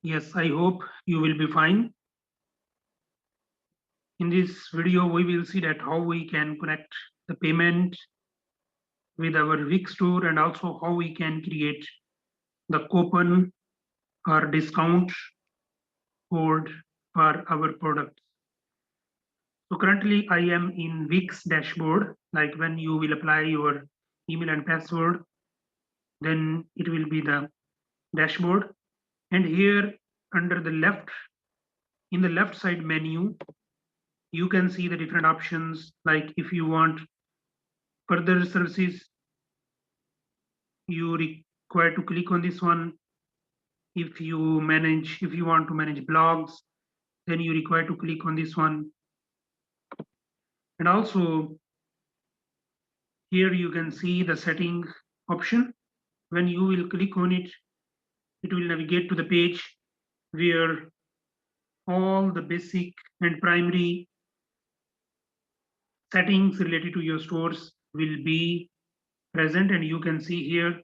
Yes, I hope you will be fine. In this video, we will see that how we can connect the payment with our Wix store and also how we can create the coupon or discount code for our products. So currently I am in Wix dashboard. Like when you will apply your email and password, then it will be the dashboard. And here under the left, in the left side menu, you can see the different options. Like if you want further services, you require to click on this one. If you want to manage blogs, then you require to click on this one. And also here you can see the setting option. When you will click on it, it will navigate to the page where all the basic and primary settings related to your stores will be present, and you can see here.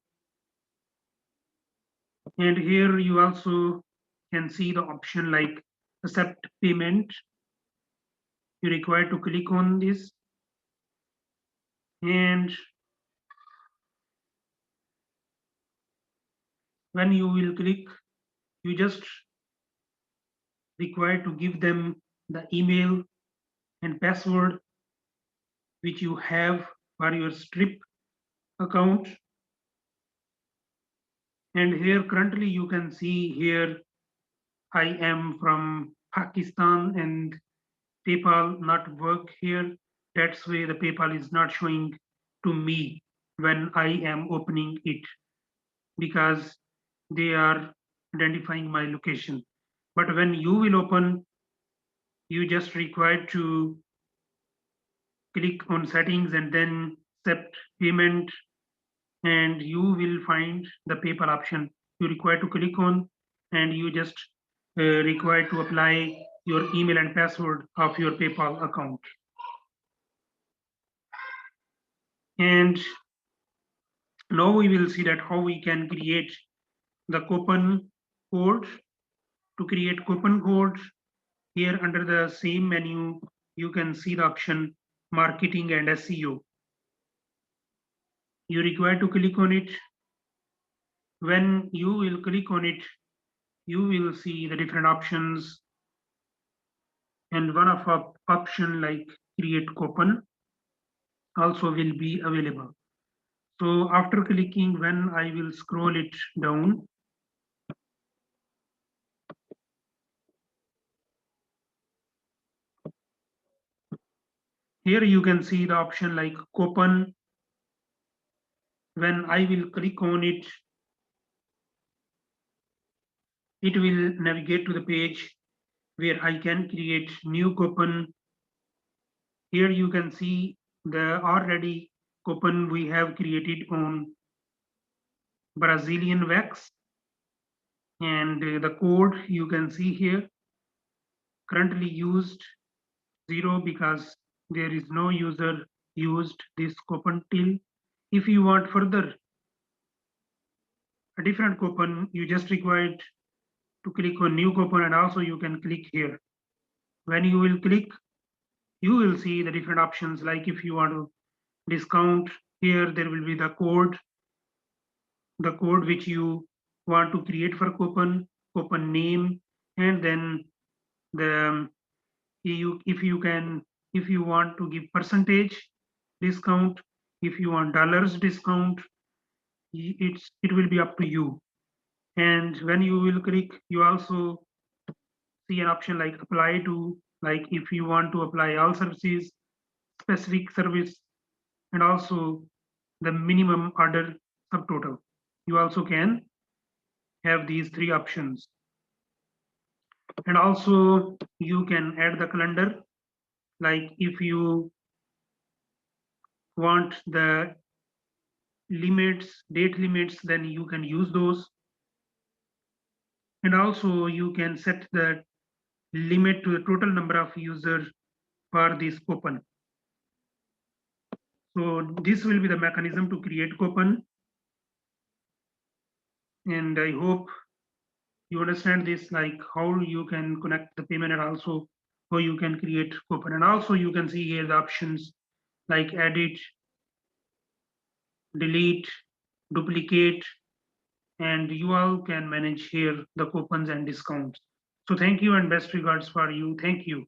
And here you also can see the option like accept payment. You require to click on this, and when you will click, you just require to give them the email and password which you have for your strip account. And here currently you can see here I am from Pakistan and PayPal not work here. That's why the PayPal is not showing to me when I am opening it, because they are identifying my location. But when you will open, you just require to click on settings and then accept payment, and you will find the PayPal option you require to click on, and you just require to apply your email and password of your PayPal account. And now we will see that how we can create the coupon code. To create coupon code, here under the same menu, you can see the option marketing and SEO. You require to click on it. When you will click on it, you will see the different options, and one of our option like create coupon also will be available. So after clicking, when I will scroll it down, here you can see the option like coupon. When I will click on it, it will navigate to the page where I can create new coupon. Here you can see the already coupon we have created on Brazilian wax, and the code you can see here currently used 0 because there is no user used this coupon till. If you want further a different coupon, you just required to click on new coupon, and also you can click here. When you will click, you will see the different options. Like if you want to discount, here there will be the code which you want to create for coupon name, and then the if you want to give percentage discount, if you want dollars discount, it will be up to you. And when you will click, you also see an option like apply to, like if you want to apply all services, specific service, and also the minimum order subtotal. You also can have these three options. And also you can add the calendar, like if you want the date limits, then you can use those. And also you can set the limit to the total number of users for this coupon. So this will be the mechanism to create coupon, and I hope You understand this, like how you can connect the payment and also how you can create coupon. And also you can see here the options like edit, delete, duplicate, and you all can manage here the coupons and discounts. So thank you and best regards for you. Thank you.